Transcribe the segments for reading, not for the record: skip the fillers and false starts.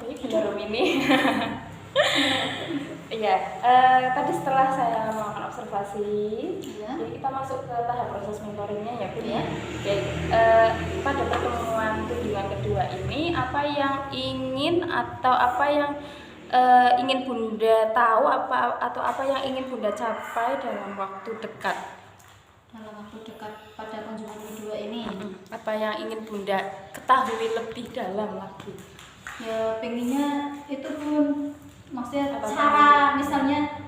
Oke, benar ini. Iya, tadi setelah saya melakukan observasi, jadi kita masuk ke tahap proses mentoringnya ya Bu ya. Oke, pada pertemuan kunjungan kedua ini, apa yang ingin atau apa yang ingin Bunda tahu atau apa yang ingin Bunda capai dalam waktu dekat? Dalam waktu dekat pada kunjungan kedua ini, apa yang ingin Bunda ketahui lebih dalam lagi? Ya pengennya itu pun maksudnya cara misalnya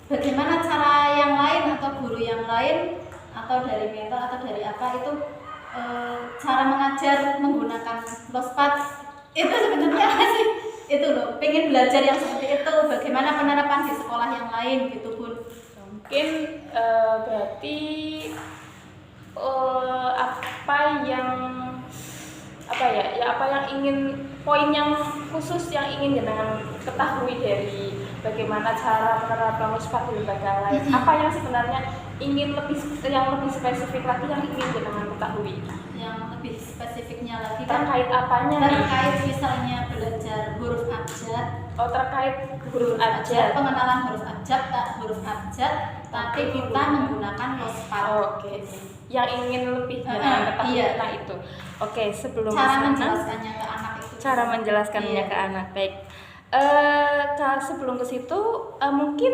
bagaimana cara yang lain atau guru yang lain atau dari mentor atau dari apa itu cara mengajar menggunakan lospat itu sebenarnya sih itu loh, pengen belajar yang seperti itu, bagaimana penerapan di sekolah yang lain gitu Bun. Mungkin berarti apa yang ingin, poin yang khusus yang ingin jenengan ketahui dari bagaimana cara menerapkan lospat di lembaga lain. Apa yang sebenarnya ingin lebih spesifik lagi yang ingin jenengan ketahui? Yang lebih spesifiknya lagi terkait apanya? Terkait misalnya belajar huruf abjad. Oh, terkait huruf abjad, pengenalan huruf abjad, tapi kita menggunakan lospat. Oke. Yang ingin lebih jenengan ketahui tentang itu. Oke, sebelum cara menjelaskannya ke anak itu. Cara menjelaskannya ke anak, baik. Sebelum ke situ, mungkin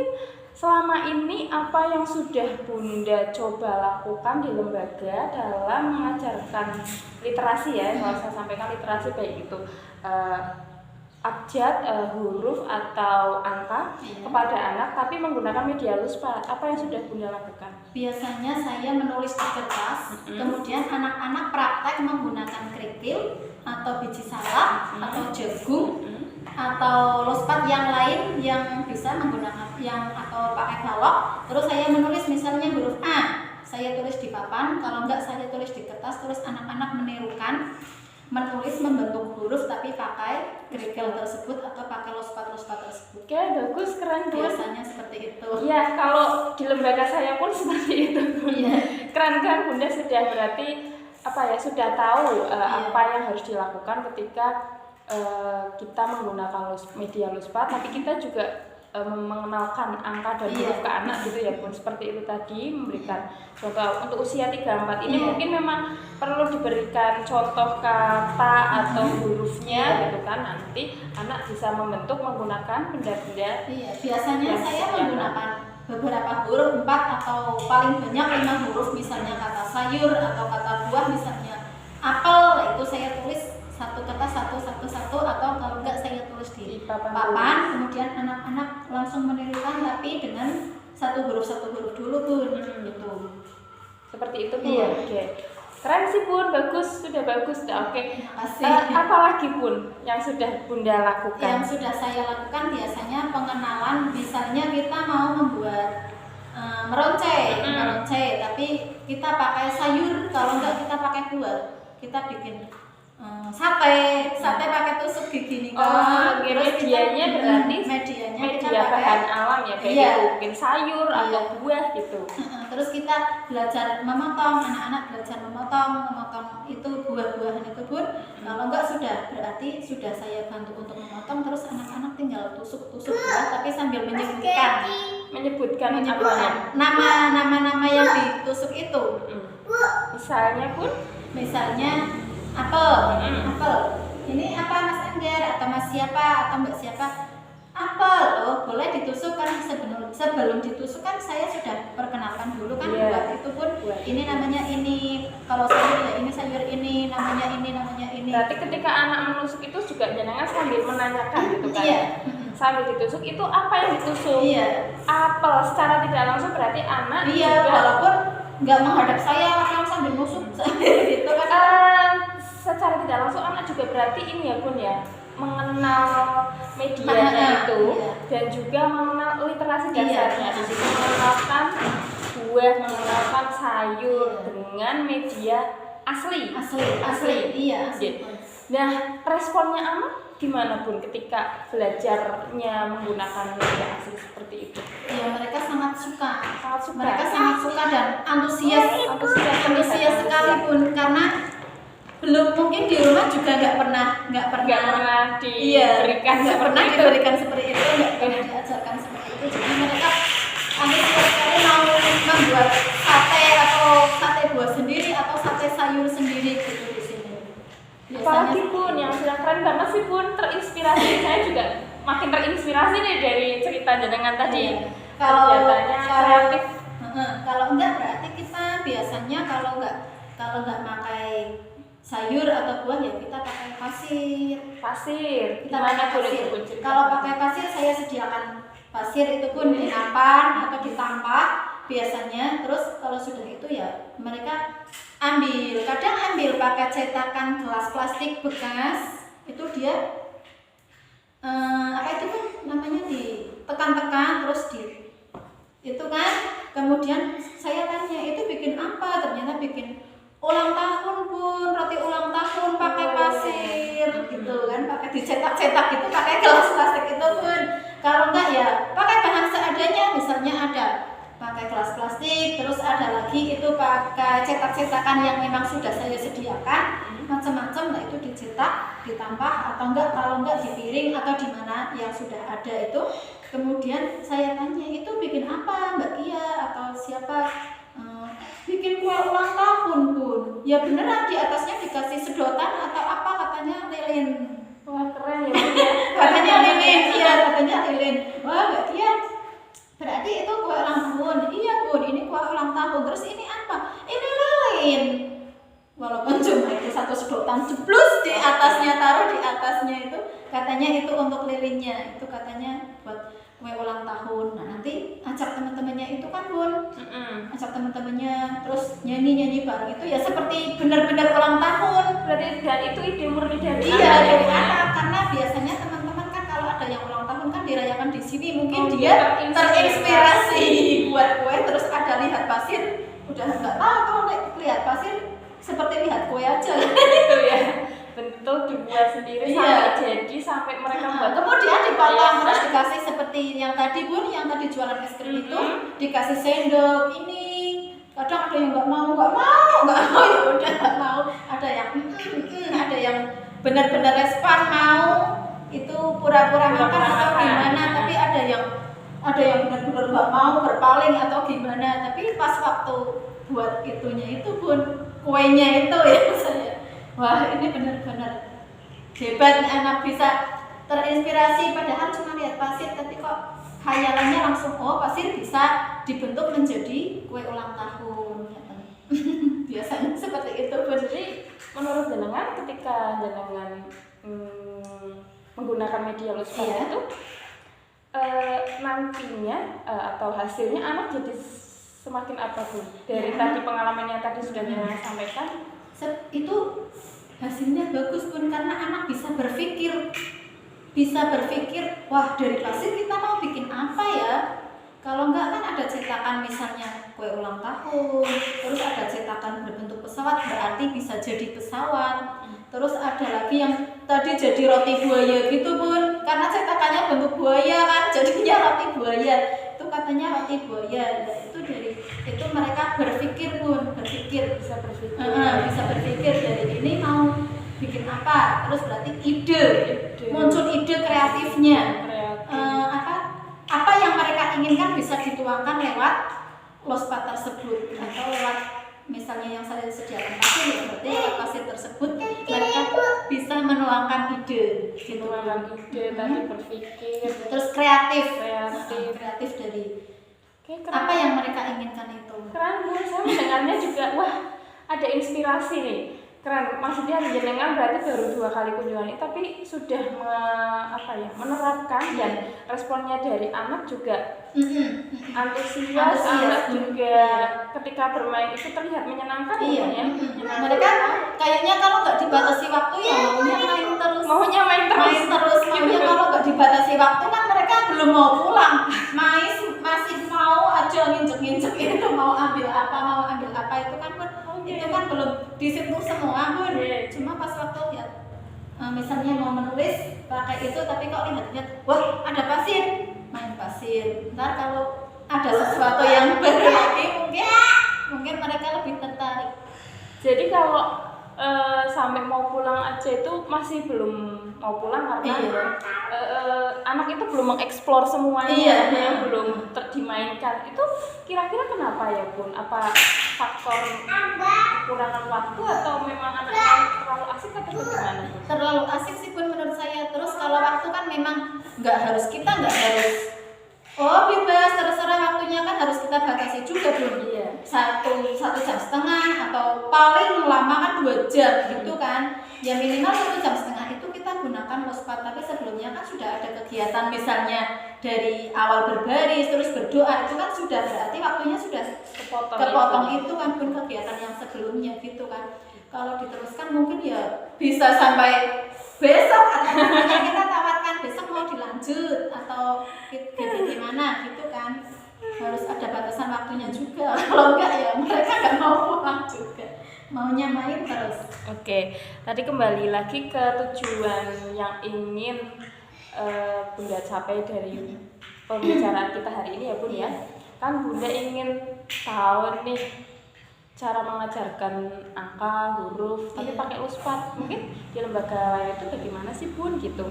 selama ini apa yang sudah Bunda coba lakukan di lembaga dalam mengajarkan literasi ya, kalau saya sampaikan literasi baik itu abjad, huruf atau angka kepada anak, tapi menggunakan media lospat. Apa yang sudah Bunda lakukan? Biasanya saya menulis di kertas, kemudian anak-anak praktek menggunakan kerikil atau biji salak atau jagung atau lospat yang lain yang bisa menggunakan atau pakai balok. Terus saya menulis misalnya huruf A, saya tulis di papan, kalau enggak saya tulis di kertas, terus anak-anak menirukan menulis membentuk huruf tapi pakai kerikil tersebut atau pakai lospat tersebut. Oke, bagus, keren Bu. Biasanya seperti itu. Ya, kalau di lembaga saya pun seperti itu. Keren kan Bunda, sudah berarti sudah tahu apa yang harus dilakukan ketika kita menggunakan media lospat, tapi kita juga mengenalkan angka dan huruf ke anak gitu ya Bun. Seperti itu tadi, memberikan contoh untuk usia 3-4 ini mungkin memang perlu diberikan contoh kata atau hurufnya gitu kan, nanti anak bisa membentuk menggunakan benda-benda. Biasanya saya menggunakan beberapa huruf, 4 atau paling banyak 5 huruf, misalnya kata sayur atau kata buah, misalnya apel, itu saya tulis satu kertas satu atau kalau enggak saya tulis di papan, kemudian anak-anak langsung menirukan tapi dengan satu huruf dulu Bun. Gitu. Seperti itu Bu. Oke. Keren sih Bun, bagus, sudah bagus. Oke. Apalagi Bun yang sudah Bunda lakukan? Yang sudah saya lakukan biasanya pengenalan, misalnya kita mau membuat meronce, tapi kita pakai sayur, kalau enggak kita pakai buah, kita bikin sate pakai tusuk gigi nih kan. Medianya berarti media bahan alam ya, kayak mungkin sayur atau buah gitu. Terus kita belajar memotong, anak-anak belajar memotong itu buah-buahan itu Bun. Kalau enggak berarti sudah saya bantu untuk memotong, terus anak-anak tinggal tusuk buah tapi sambil menyebutkan nama-nama yang ditusuk itu. Misalnya Bun, apel. Ini apa Mas Angger atau Mas siapa atau Mbak siapa? Apel. Oh, boleh ditusuk kan, sebelum ditusuk kan saya sudah perkenalkan dulu kan buat itu Pun. Ini namanya ini. Kalau sayur ya ini sayur ini, namanya ini. Berarti ketika anak menusuk itu juga jangan sambil menanyakan gitu kan. Sambil ditusuk itu apa yang ditusuk? Apel. Secara tidak langsung berarti anak juga, walaupun nggak menghadap saya langsung sambil nusuk gitu kan. Secara tidak langsung anak juga berarti ini ya Bun ya, mengenal medianya itu dan juga mengenal literasi dasarnya. Di situ mengenalkan buah, mengenalkan sayur dengan media asli. Nah, responnya anak gimana Bun ketika belajarnya menggunakan media asli seperti itu? Ya, mereka sangat suka. Mereka sangat suka dan antusias sekali Bun, karena belum mungkin di rumah juga nggak pernah diberikan seperti itu, nggak pernah diajarkan seperti itu. Jadi mereka antusias sekali mau membuat sate atau sate buah sendiri atau sate sayur sendiri gitu di sini. Apalagi Bun, yang sudah keren banget sih Bun, terinspirasi. Saya juga makin terinspirasi nih dari cerita jenengan tadi. Kegiatannya kreatif. Kalau enggak berarti kita biasanya kalau enggak pakai sayur atau buah ya kita pakai pasir. Kita pakai pasir. Kalau pakai pasir saya sediakan pasir itu pun di nampan atau ditampah biasanya. Terus kalau sudah itu ya mereka kadang ambil pakai cetakan gelas plastik bekas, itu dia apa itu kan namanya ditekan-tekan terus itu kan, kemudian saya tanya itu bikin apa, ternyata bikin ulang tahun Bun, roti ulang tahun pakai pasir gitu kan, pakai dicetak-cetak gitu pakai gelas plastik itu Bun. Kalau enggak ya pakai bahan seadanya, misalnya ada pakai gelas plastik, terus ada lagi itu pakai cetak-cetakan yang memang sudah saya sediakan, macam-macam. Nah itu dicetak, ditampah atau enggak, kalau enggak di piring atau di mana yang sudah ada itu. Kemudian saya tanya itu bikin apa Mbak Kia atau siapa? Bikin kue ulang tahun Bun. Ya beneran, di atasnya dikasih sedotan atau apa, katanya lilin. Wah keren ya. Katanya lilin, iya katanya lilin. Wah Mbak Kia, berarti itu kue ulang tahun. Iya Bun, ini kue ulang tahun. Terus ini apa? Ini lilin. Walaupun cuma itu satu sedotan jeblus di atasnya, taruh di atasnya itu, katanya itu untuk lilinnya. Itu katanya buat kue ulang tahun. Nah nanti ajak teman-temannya itu kan Bun, ajak teman-temannya terus nyanyi bareng, itu ya seperti benar-benar ulang tahun. Berarti dan itu ide murni dari dari anak, karena biasanya teman-teman kan kalau ada yang ulang tahun kan dirayakan di sini, mungkin dia terinspirasi buat kue, terus ada lihat pasir, udah nggak tahu kalau lihat pasir seperti lihat kue aja gitu ya. Bentuk dibuat sendiri sampai jadi sampai mereka buat. Kemudian dipotong terus dikasih seperti yang tadi Bun, yang tadi jualan es krim itu dikasih sendok ini. Kadang ada yang nggak mau ya udah nggak mau. Ada yang benar-benar respon mau, itu pura-pura makan atau gimana. Tapi ada yang benar-benar nggak mau, berpaling atau gimana. Tapi pas waktu buat itunya itu Bun, kuenya itu ya saya, wah ini benar-benar hebat, anak bisa terinspirasi padahal cuma lihat pasir, tapi kok khayalannya langsung pasir bisa dibentuk menjadi kue ulang tahun. Biasanya seperti itu. Jadi menurut jenengan ketika jenengan menggunakan media luspat itu nantinya atau hasilnya anak jadi semakin apa Bun? Dari tadi pengalaman yang tadi sudah jenengan sampaikan, itu hasilnya bagus Bun, karena anak bisa berpikir, wah dari pasir kita mau bikin apa ya. Kalau enggak kan ada cetakan misalnya kue ulang tahun, terus ada cetakan berbentuk pesawat, berarti bisa jadi pesawat. Terus ada lagi yang tadi jadi roti buaya gitu Bun, karena cetakannya bentuk buaya kan, jadinya roti buaya. Itu katanya roti buaya. Itu mereka berpikir Bun, bisa berpikir dari ini mau bikin apa, terus berarti ide. Muncul ide kreatifnya. Apa yang mereka inginkan bisa dituangkan lewat lospat tersebut, atau lewat misalnya yang saya sediakan pasir, ya berarti lewat pasir tersebut mereka bisa menuangkan ide, tadi berpikir, terus kreatif dari apa yang mereka inginkan itu. Keren Bun, saya mendengarnya juga wah ada inspirasi nih. Keren, maksudnya jenengan berarti baru 2 kali kunjungan ini, tapi sudah menerapkan dan responnya dari anak juga antusias, anak juga ketika bermain itu terlihat menyenangkan. Mereka kayaknya kalau nggak dibatasi waktu ya maunya main terus. Maunya kalau nggak dibatasi waktu kan mereka belum mau pulang, masih mau aja nginjek itu, mau ambil apa itu kan belum disentuh semua Bun. Cuma pas waktu ya misalnya mau menulis pakai itu, tapi kok lihat wah ada pasir, main pasir. Ntar kalau ada sesuatu yang baru lagi mungkin mereka lebih tertarik. Jadi kalau sampai mau pulang aja itu masih belum mau pulang karena anak itu belum mengeksplor semuanya, belum dimainkan. Itu kira-kira kenapa ya Bun? Apa faktor kekurangan waktu atau memang anaknya terlalu asik atau bagaimana? Terlalu asik sih Bun menurut saya. Terus kalau waktu kan memang nggak harus bebas, terserah waktunya kan harus kita batasi juga Bun. Iya. Satu jam setengah atau paling lama kan 2 jam gitu kan. Ya minimal 1 jam setengah itu kita gunakan lospat. Tapi sebelumnya kan sudah ada kegiatan misalnya dari awal berbaris terus berdoa, itu kan sudah berarti waktunya sudah kepotong itu kan Bun, kegiatan yang sebelumnya gitu kan. Kalau diteruskan mungkin ya bisa sampai besok atau makanya kita tawarkan besok mau dilanjut atau gimana gitu kan. Harus ada batasan waktunya juga. Kalau enggak ya mereka nggak mau pulang juga, maunya main terus. Oke, tadi kembali lagi ke tujuan yang ingin Bunda capai dari pembicaraan kita hari ini ya Bun ya. Kan Bunda ingin tahu nih cara mengajarkan angka, huruf, tapi pakai lospat. Mungkin di lembaga lain itu bagaimana sih Bun gitu.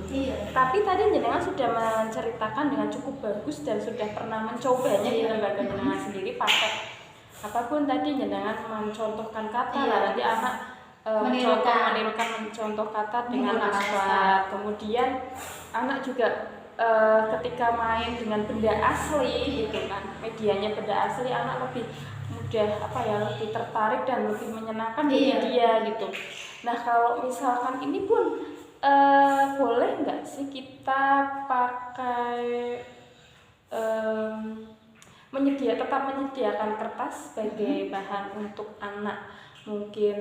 Tapi tadi jenengan sudah menceritakan dengan cukup bagus dan sudah pernah mencobanya di lembaga jenengan sendiri pakai apa Bun tadi jenengan mencontohkan kata, nanti anak mencontoh kata dengan lospat. Kemudian anak juga ketika main dengan benda asli gitu kan, medianya benda asli, anak lebih mudah lebih tertarik dan lebih menyenangkan bagi dia gitu. Nah kalau misalkan ini Bun boleh nggak sih kita pakai tetap menyediakan kertas sebagai bahan untuk anak mungkin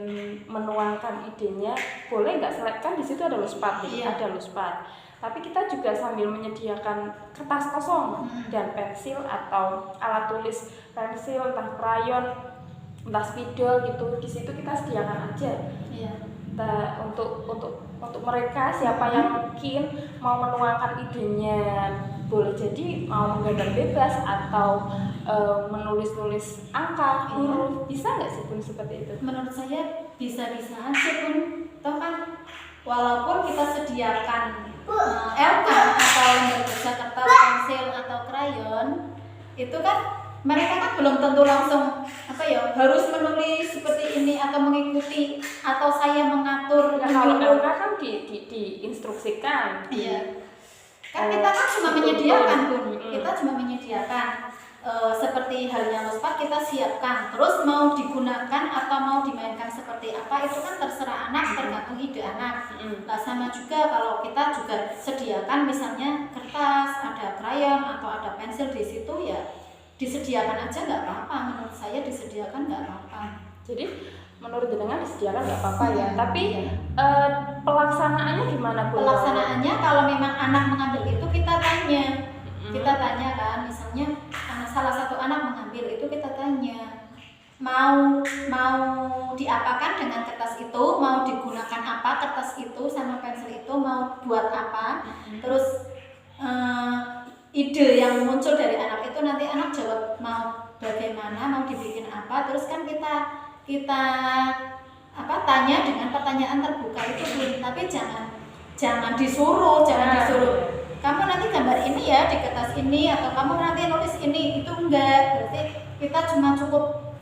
menuangkan idenya, boleh nggak? Kan di situ ada lospat, ada lospat. Tapi kita juga sambil menyediakan kertas kosong dan pensil atau alat tulis, pensil, entah krayon, entah spidol gitu. Di situ kita sediakan aja. Untuk mereka siapa yang mungkin mau menuangkan idenya, boleh jadi mau menggambar bebas atau menulis-nulis angka, huruf, bisa nggak sih Bun seperti itu? Menurut saya bisa-bisa aja Bun. Toh kan walaupun kita sediakan LK atau berbaca kertas, pensil atau krayon, itu kan mereka kan belum tentu langsung harus menulis seperti ini atau mengikuti atau saya mengatur. Kalau LK kan diinstruksikan. Kan kita kan cuma menyediakan Bun. Kita cuma menyediakan seperti halnya lospat kita siapkan, terus mau digunakan atau mau dimainkan seperti apa itu kan terserah anak, tergantung ide anak. Nah sama juga kalau kita juga sediakan misalnya kertas, ada krayon atau ada pensil di situ, ya disediakan aja nggak apa-apa. Menurut saya disediakan nggak apa-apa. Jadi menurut jenengan disediakan nggak apa-apa ya, tapi pelaksanaannya gimana Bu? Pelaksanaannya kalau memang anak mengambil itu kita tanya kan, misalnya salah satu anak mengambil itu kita tanya mau diapakan dengan kertas itu, mau digunakan apa kertas itu sama pensil itu, mau buat apa. Terus ide yang muncul dari anak itu nanti anak jawab mau bagaimana, mau dibikin apa. Terus kan kita tanya dengan pertanyaan terbuka itu Bun. Tapi jangan disuruh kamu nanti gambar ini ya di kertas ini, atau kamu nanti nulis ini, itu enggak. Berarti kita cuma cukup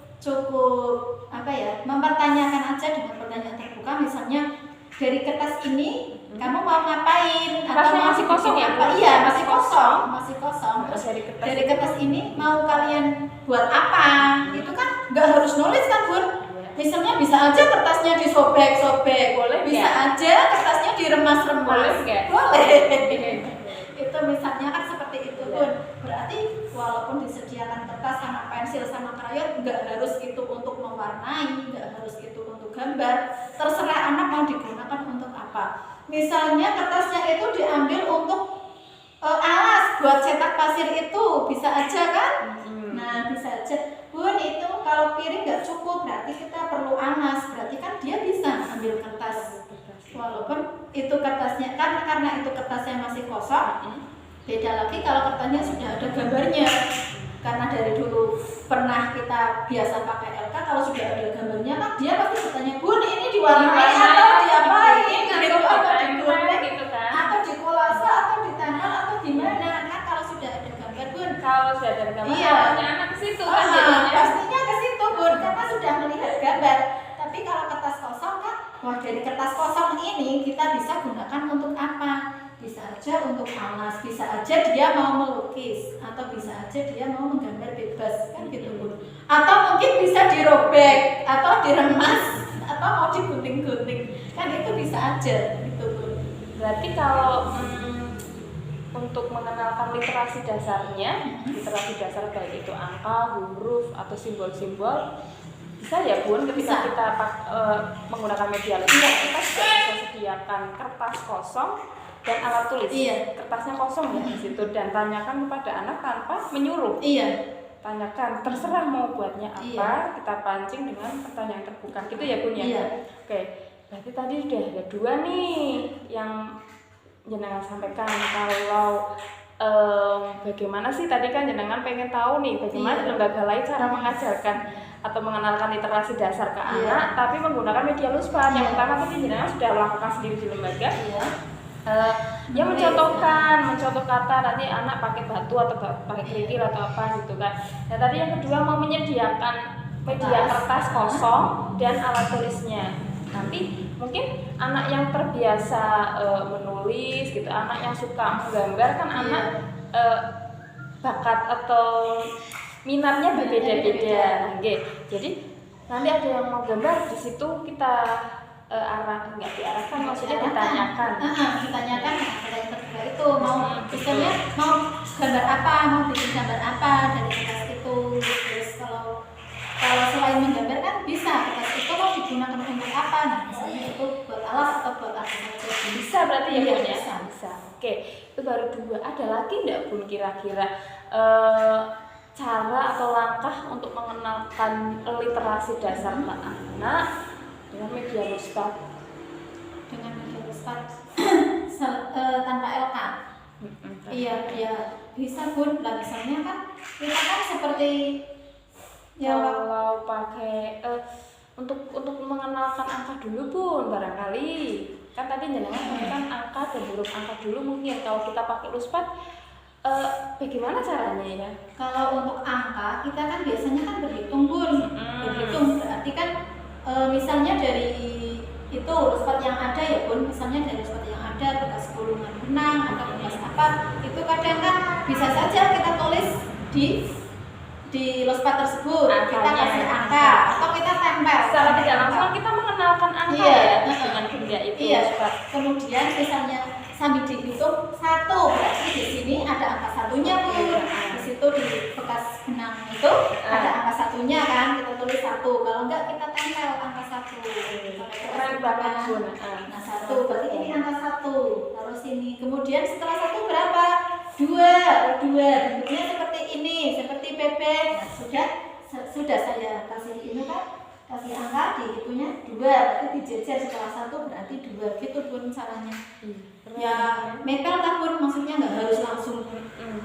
mempertanyakan aja dengan pertanyaan terbuka. Misalnya dari kertas ini kamu mau ngapain, atau masih kosong ya? Iya, masih kosong. Terus dari kertas ini mau kalian buat apa? Itu kan nggak harus nulis kan Bun. Misalnya bisa aja kertasnya disobek-sobek, bisa aja kertasnya diremas-remas, boleh. Itu misalnya kan seperti itu Bun. Berarti walaupun disediakan kertas sama pensil sama krayon, nggak harus itu untuk mewarnai, nggak harus itu untuk gambar. Terserah anak mau digunakan untuk apa. Misalnya kertasnya itu diambil untuk alas buat cetak pasir, itu bisa aja kan? Nah bisa aja Bun. Itu kalau piring nggak cukup, berarti kita perlu alas. Berarti kan dia bisa ambil kertas. Walaupun itu kertasnya kan, karena itu kertasnya masih kosong. Beda lagi kalau kertasnya sudah ada gambarnya. karena dari dulu pernah kita biasa pakai LK, kalau sudah ada gambarnya kan dia pasti bertanya, Bun ini diwarnai atau diapain gitu, atau digoreng gitu kan, atau dikolase atau ditempel atau gimana kan. Kalau sudah ada gambar, Bun, kalau sudah ada gambar iya, anak ke situ kan jadinya. pastinya ke situ, Bun, karena sudah melihat gambar. Tapi kalau kertas kosong kan, wah dari kertas kosong ini kita bisa gunakan untuk apa? Bisa aja untuk alas, bisa aja dia mau melukis, atau bisa aja dia mau menggambar bebas kan gitu, Bun. Atau mungkin bisa dirobek atau diremas atau mau digunting-gunting kan, itu bisa aja gitu, Bun. Berarti kalau untuk mengenalkan literasi dasarnya, literasi dasar baik itu angka, huruf atau simbol-simbol, bisa ya Bun, ketika Bisa. kita menggunakan media literasi, kita juga bisa sediakan kertas kosong dan alat tulis. Iya. Kertasnya kosong ya di situ, dan tanyakan kepada anak tanpa menyuruh. Iya. Tanyakan, terserah mau buatnya apa, Iya. kita pancing dengan pertanyaan terbuka. Gitu ya Bun ya. Iya. Oke, berarti tadi udah ada 2 nih yang jenengan sampaikan. Kalau bagaimana sih tadi kan jenengan pengen tahu nih bagaimana lembaga lain cara mengajarkan atau mengenalkan literasi dasar ke anak, tapi menggunakan media luspat. Yang pertama tadi jenengan sudah melakukan sendiri di lembaga. Ya mencontohkan kata nanti anak pakai batu atau pakai kerikil atau apa gitu kan. Nah tadi yang kedua mau menyediakan media kertas kosong dan alat tulisnya. Nanti mungkin anak yang terbiasa menulis gitu, anak yang suka menggambar kan anak bakat atau minatnya berbeda-beda. Nah, jadi nanti ada yang mau gambar di situ kita nggak diarahkan, maksudnya ditanyakan. Ditanyakan pada yang terbuka itu mau misalnya mau gambar apa, mau bikin gambar apa dari kertas itu. Terus kalau selain menggambar kan bisa kertas itu mau digunakan untuk apa? Nah misalnya itu buat alas atau buat apa saja. Bisa berarti ya Bun ya? Bisa. Oke, itu baru 2. Ada lagi nggak Bun kira-kira cara atau langkah untuk mengenalkan literasi dasar ke anak dengan media luspat? Dengan media luspat tanpa LK. Iya, bisa Bun. Lah misalnya kan kita kan seperti ya kalau pakai untuk mengenalkan angka dulu Bun, barangkali kan tadi jenengan kan angka dan huruf angka dulu. Mungkin kalau kita pakai luspat bagaimana caranya ya? Kalau untuk angka kita kan biasanya kan berhitung Bun. Berhitung berarti kan misalnya dari itu luspat yang ada ya Bun, misalnya dari luspat yang ada bekas gulungan benang atau bekas apa, itu kadang kan bisa saja kita tulis di luspat tersebut. Angkanya, kita kasih angka atau kita tempel secara tidak langsung kita mengenalkan angka ya dengan benda itu. Luspat. Kemudian misalnya sambil dihitung 1, berarti di sini ada angka satunya Bun. Di situ di bekas benang itu ada angka satunya kan, kita tulis 1. Kalau enggak kita tempel angka 1. Keren banget Bun. Nah 1 berarti ini angka 1. Terus ini kemudian setelah 1 berapa? 2. Bentuknya seperti ini, seperti bebek. Nah, sudah saya kasih ini kan, kasih angka dihitungnya 2, berarti dijejer setelah 1 berarti 2 gitu Bun caranya. Ya mepel kan Bun, maksudnya nggak harus langsung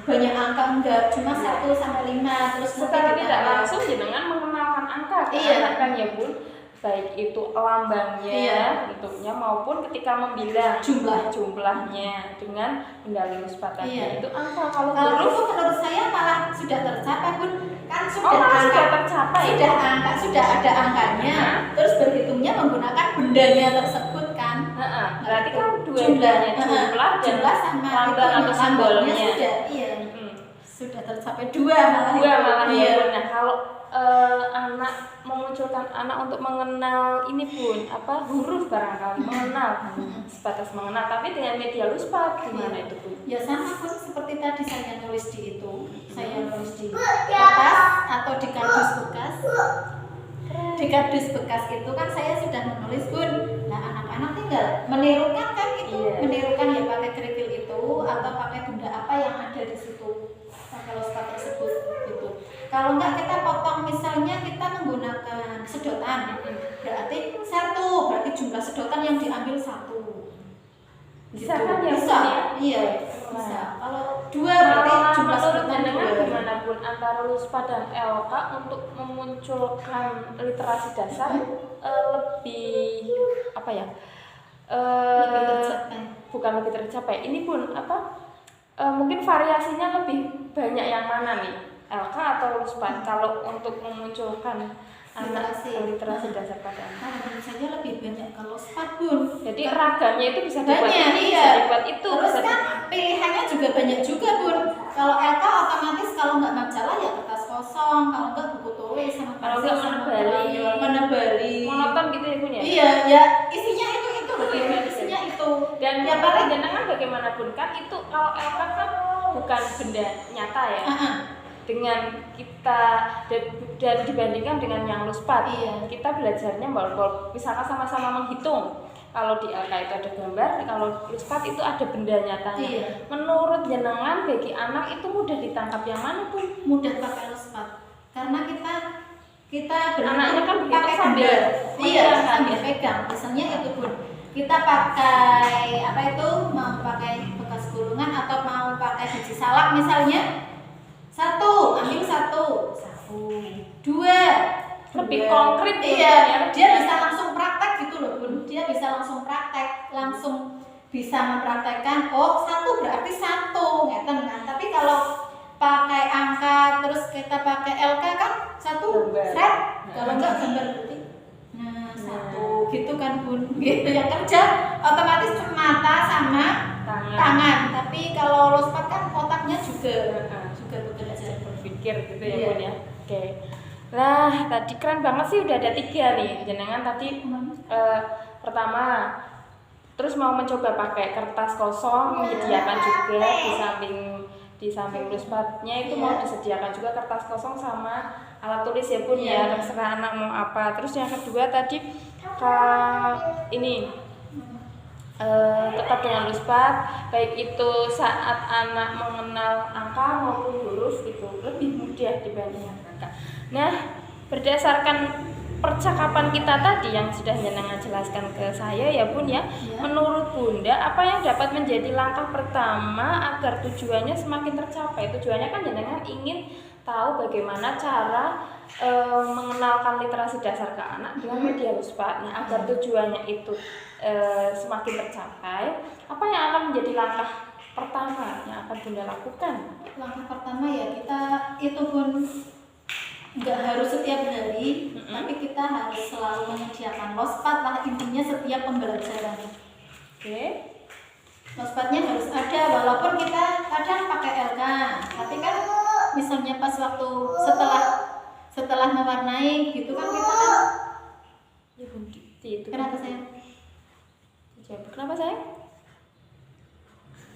banyak angka, enggak, cuma 1 sampai 5 terus secara tidak langsung jenengan mengenalkan angka ke anak kan ya Bun, baik itu lambangnya, bentuknya maupun ketika membilang jumlahnya dengan benda luspat tadi. Itu angka. Kalau itu menurut saya malah sudah tercapai Bun, kan sudah sudah tercapai, sudah ada angkanya, terus berhitungnya menggunakan bendanya tersebut kan. Berarti kan jumlah sama lambang atau simbolnya sudah tercapai 2 malah ya. Nah kalau anak memunculkan anak untuk mengenal ini Bun, huruf barangkali mengenal, sebatas mengenal, tapi dengan media luspat gimana itu Bun? Ya sama Bun, seperti tadi saya nulis di itu, saya nulis di kertas atau di kardus bekas. Di kardus bekas itu kan saya sudah menulis Bun. Nah anak-anak tinggal menirukan kan itu, menirukan ya pakai kerikil itu atau pakai benda apa yang ada di situ, pakai luspat tersebut gitu. Kalau enggak kita potong, misalnya kita menggunakan sedotan, berarti 1, berarti jumlah sedotan yang diambil 1. Bisa kan ya? Bisa. Iya, bisa. Kalau 2 berarti jumlah sedotan dengan gimana Bun, antara antara LUSPA dan LK untuk memunculkan literasi dasar lebih apa ya? Lebih tercapai. Bukan lebih tercapai. Ini pun mungkin variasinya lebih banyak yang mana nih? LK atau LUSPA kalau untuk memunculkan literasi dasar pada anak? Tentu saja lebih banyak kalau LUSPA, Bun. Jadi ragamnya itu bisa dibuat banyak, ini, iya. bisa dibuat itu. Terus bisa kan pilihannya juga banyak juga, Bun. Kalau LK otomatis kalau nggak majalah ya kertas kosong, kalau nggak buku tulis sama kalau nggak menebali. Monoton gitu ya Bun ya? Iya, ya isinya itu isinya itu. Dan ya paling jenengan bagaimanapun kan itu kalau LK kan bukan benda nyata ya. Dengan kita dan dibandingkan dengan yang LUSPA, kita belajarnya bahwa misalkan sama-sama menghitung. Kalau di LK itu ada gambar, kalau LUSPA itu ada benda nyatanya. Menurut jenengan bagi anak itu mudah ditangkap yang mana pun? Mudah pakai LUSPA, karena kita anaknya kan pakai sambil sambil pegang. Misalnya itu pun kita pakai mau pakai bekas gulungan atau mau pakai biji salak misalnya. Ambil satu, dua, lebih konkret. Iya, dia bisa langsung praktek gitu loh, Bun. Dia bisa langsung praktek, langsung bisa mempraktekkan. Oh, satu berarti satu, ngeten kan. Tapi kalau pakai angka terus kita pakai LK kan satu set, kalau enggak gambar berarti. Nah, satu gitu kan, Bun. Gitu yang kerja otomatis mata sama tangan. Tapi kalau LUSPA kan otaknya juga bekerja, berpikir gitu ya Bun ya. Oke. Nah, tadi keren banget sih udah ada 3 nih. Jenengan tadi pertama terus mau mencoba pakai kertas kosong, menyediakan juga di samping LUSPA-nya itu mau disediakan juga kertas kosong sama alat tulis ya Bun ya, terserah anak mau apa. Terus yang kedua tadi tetap dengan LUSPA, baik itu saat anak mengenal angka maupun huruf itu lebih mudah dibandingkan angka. Nah, berdasarkan percakapan kita tadi yang sudah jenengan jelaskan ke saya ya Bun ya, menurut Bunda apa yang dapat menjadi langkah pertama agar tujuannya semakin tercapai? Tujuannya kan jenengan ingin tahu bagaimana cara mengenalkan literasi dasar ke anak dengan media LUSPA. Nah, agar tujuannya itu semakin tercapai, apa yang akan menjadi langkah pertama yang akan Bunda lakukan? Langkah pertama ya kita itu Bun nggak harus setiap hari, tapi kita harus selalu menyediakan LUSPA lah intinya setiap pembelajaran. LUSPA-nya harus ada, walaupun kita kadang pakai LK, tapi kan misalnya pas waktu setelah mewarnai gitu kan kita kan itu kenapa sayang? kenapa sayang?